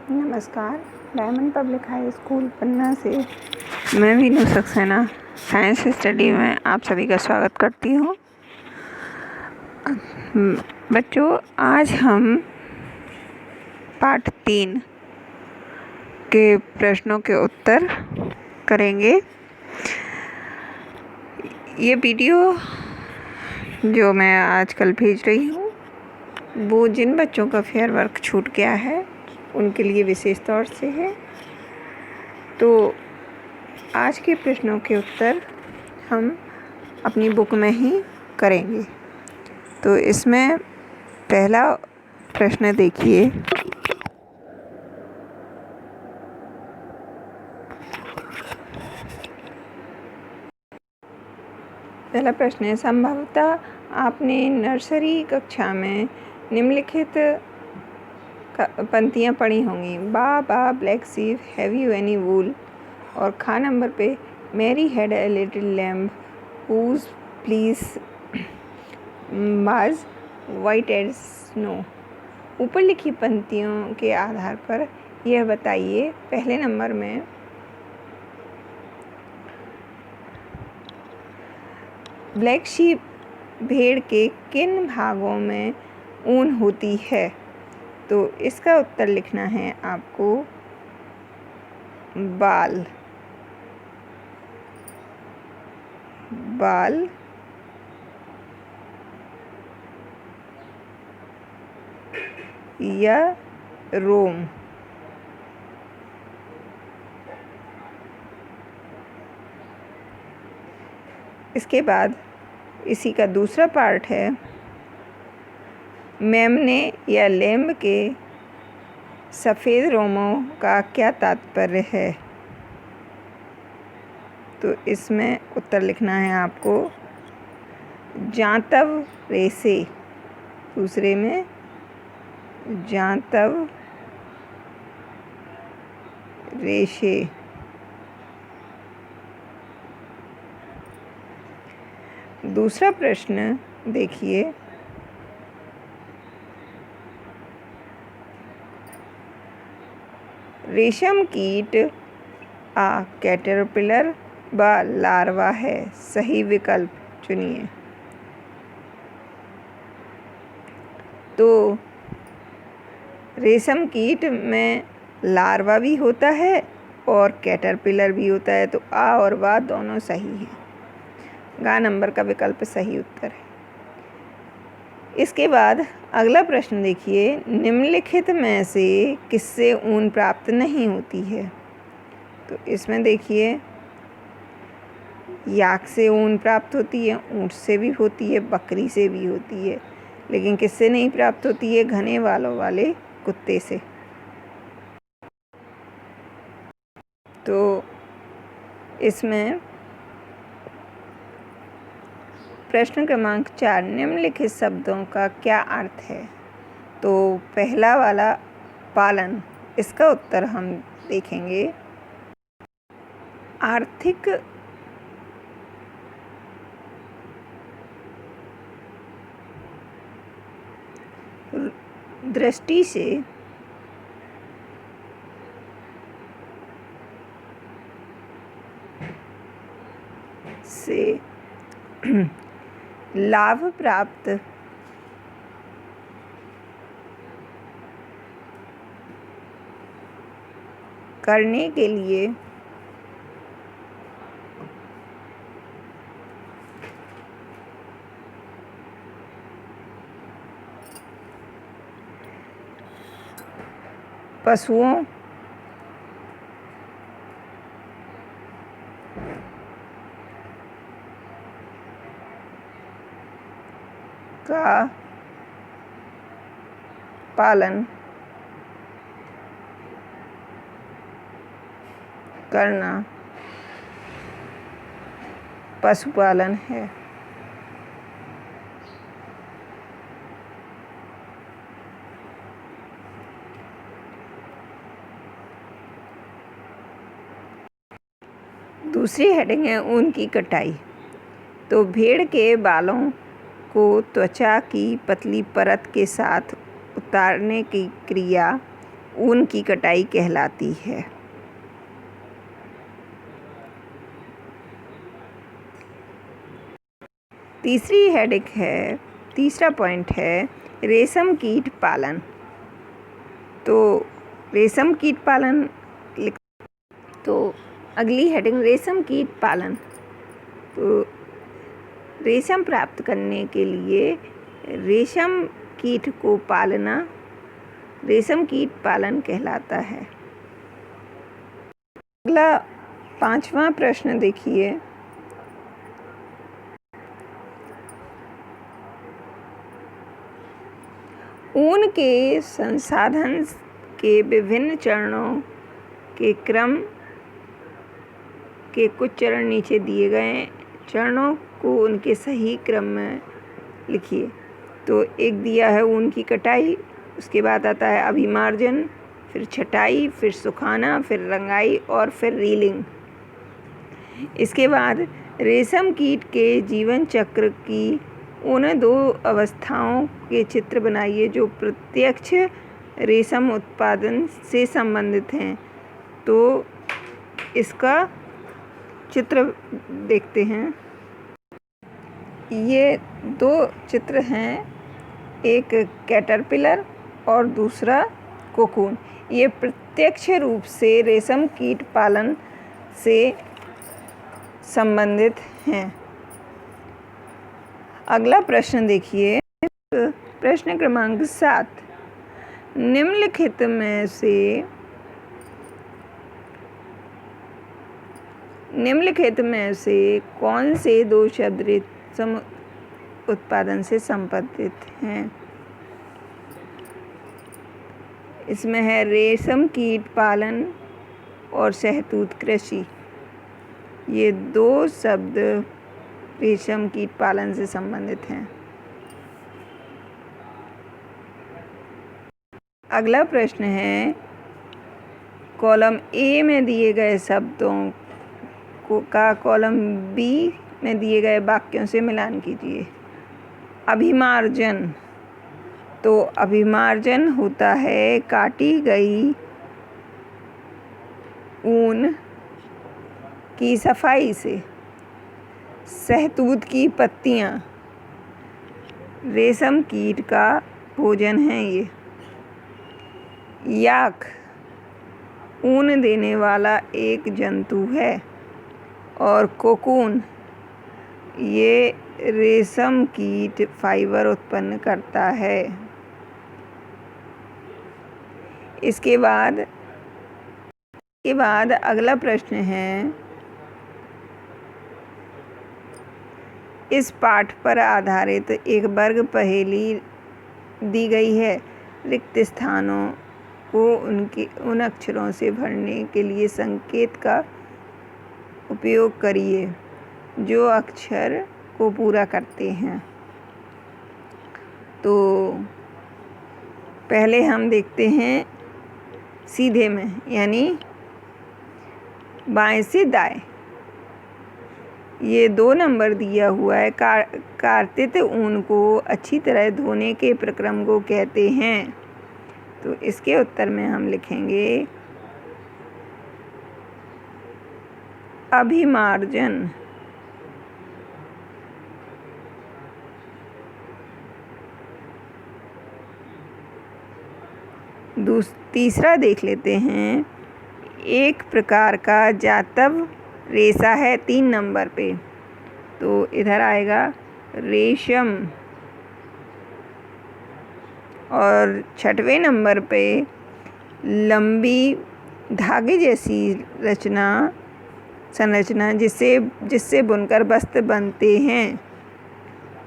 नमस्कार। Diamond public high school पन्ना से मैं वीनू सक्सेना साइंस स्टडी में आप सभी का स्वागत करती हूँ। बच्चों, आज हम पाठ 3 के प्रश्नों के उत्तर करेंगे। ये वीडियो जो मैं आजकल भेज रही हूँ वो जिन बच्चों का फेयर वर्क छूट गया है उनके लिए विशेष तौर से है। तो आज के प्रश्नों के उत्तर हम अपनी बुक में ही करेंगे। तो इसमें पहला प्रश्न देखिए। पहला प्रश्न है, संभवतः आपने नर्सरी कक्षा में निम्नलिखित पंक्तियाँ पढ़ी होंगी। Baa black sheep have you any wool. और खा नंबर पे Mary had a little lamb whose fleece was white as snow. ऊपर लिखी पंक्तियों के आधार पर यह बताइए, पहले नंबर में ब्लैक शीप भेड़ के किन भागों में ऊन होती है। तो इसका उत्तर लिखना है आपको बाल या रोम। इसके बाद इसी का दूसरा पार्ट है, मेमने या लैम्ब के सफ़ेद रोमों का क्या तात्पर्य है। तो इसमें उत्तर लिखना है आपको जांतव रेशे। दूसरे में जांतव रेशे। दूसरा प्रश्न देखिए, रेशम कीट आ कैटरपिलर व लार्वा है। सही विकल्प चुनिए। तो रेशम कीट में लार्वा भी होता है और कैटरपिलर भी होता है। तो आ और वा दोनों सही हैं। गा नंबर का विकल्प सही उत्तर है। इसके बाद अगला प्रश्न देखिए, निम्नलिखित में से किससे ऊन प्राप्त नहीं होती है। तो इसमें देखिए, याक से ऊन प्राप्त होती है, ऊँट से भी होती है, बकरी से भी होती है, लेकिन किससे नहीं प्राप्त होती है? घने बालों वाले कुत्ते से। तो इसमें प्रश्न क्रमांक 4, निम्नलिखित शब्दों का क्या अर्थ है। तो पहला वाला पालन, इसका उत्तर हम देखेंगे आर्थिक दृष्टि से लाभ प्राप्त करने के लिए पशुओं का पालन करना पशुपालन है। दूसरी हेडिंग है ऊन की कटाई। तो भेड़ के बालों को त्वचा की पतली परत के साथ उतारने की क्रिया ऊन की कटाई कहलाती है। तीसरा पॉइंट है रेशम कीट पालन। तो रेशम कीट पालन तो अगली हेडिंग रेशम कीट पालन। तो रेशम प्राप्त करने के लिए रेशम कीट को पालना रेशम कीट पालन कहलाता है। अगला 5वां प्रश्न देखिए। ऊन के संसाधन के विभिन्न चरणों के क्रम के कुछ चरण नीचे दिए गए चरणों को उनके सही क्रम में लिखिए। तो एक दिया है ऊन की कटाई, उसके बाद आता है अभिमार्जन, फिर छटाई, फिर सुखाना, फिर रंगाई और फिर रीलिंग। इसके बाद रेशम कीट के जीवन चक्र की उन 2 अवस्थाओं के चित्र बनाइए जो प्रत्यक्ष रेशम उत्पादन से संबंधित हैं। तो इसका चित्र देखते हैं। ये 2 चित्र हैं, एक कैटरपिलर और दूसरा कोकून। ये प्रत्यक्ष रूप से रेशम कीट पालन से संबंधित हैं। अगला प्रश्न देखिए, प्रश्न क्रमांक 7। निम्नलिखित में से कौन से 2 शब्द रेशम उत्पादन से संबंधित हैं? इसमें है रेशम कीट पालन और शहतूत कृषि। ये 2 शब्द रेशम कीट पालन से संबंधित हैं। अगला प्रश्न है, कॉलम ए में दिए गए शब्दों का कॉलम बी में दिए गए वाक्यों से मिलान कीजिए। अभिमार्जन। तो अभिमार्जन होता है काटी गई ऊन की सफाई से। शहतूत की पत्तियाँ रेशम कीट का भोजन है। ये याक ऊन देने वाला एक जंतु है। और कोकून ये रेशम कीट फाइबर उत्पन्न करता है। इसके बाद अगला प्रश्न है, इस पाठ पर आधारित एक वर्ग पहेली दी गई है। रिक्त स्थानों को उन अक्षरों से भरने के लिए संकेत का उपयोग करिए जो अक्षर को पूरा करते हैं। तो पहले हम देखते हैं सीधे में, यानी बाएं से दाएं। ये 2 नंबर दिया हुआ है। कार्तित ऊन को अच्छी तरह धोने के प्रक्रम को कहते हैं। तो इसके उत्तर में हम लिखेंगे अभिमार्जन। तीसरा देख लेते हैं। एक प्रकार का जातव रेशा है 3 नंबर पे। तो इधर आएगा रेशम। और 6वें नंबर पे लंबी धागे जैसी संरचना जिससे बुनकर वस्त्र बनते हैं।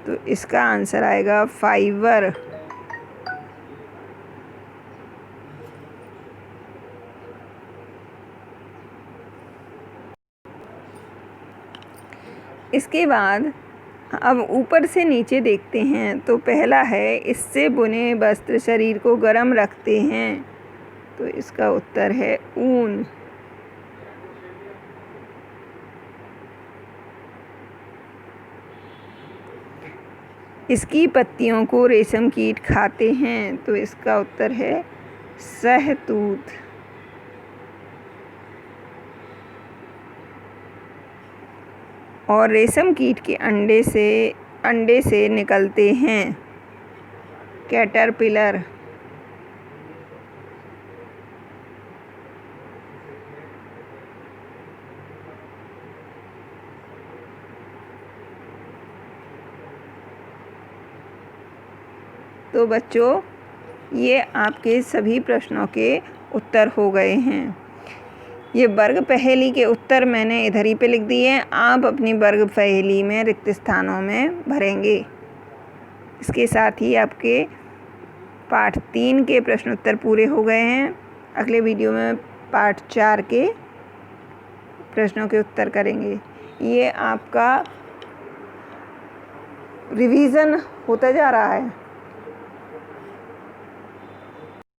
तो इसका आंसर आएगा फाइबर। इसके बाद अब ऊपर से नीचे देखते हैं। तो पहला है, इससे बुने वस्त्र शरीर को गर्म रखते हैं। तो इसका उत्तर है ऊन। इसकी पत्तियों को रेशम कीट खाते हैं। तो इसका उत्तर है सहतूत। और रेशम कीट के अंडे से निकलते हैं कैटरपिलर। तो बच्चों, ये आपके सभी प्रश्नों के उत्तर हो गए हैं। ये वर्ग पहेली के उत्तर मैंने इधर ही पे लिख दिए हैं। आप अपनी वर्ग पहेली में रिक्त स्थानों में भरेंगे। इसके साथ ही आपके पाठ 3 के प्रश्न उत्तर पूरे हो गए हैं। अगले वीडियो में पाठ 4 के प्रश्नों के उत्तर करेंगे। ये आपका रिवीजन होता जा रहा है।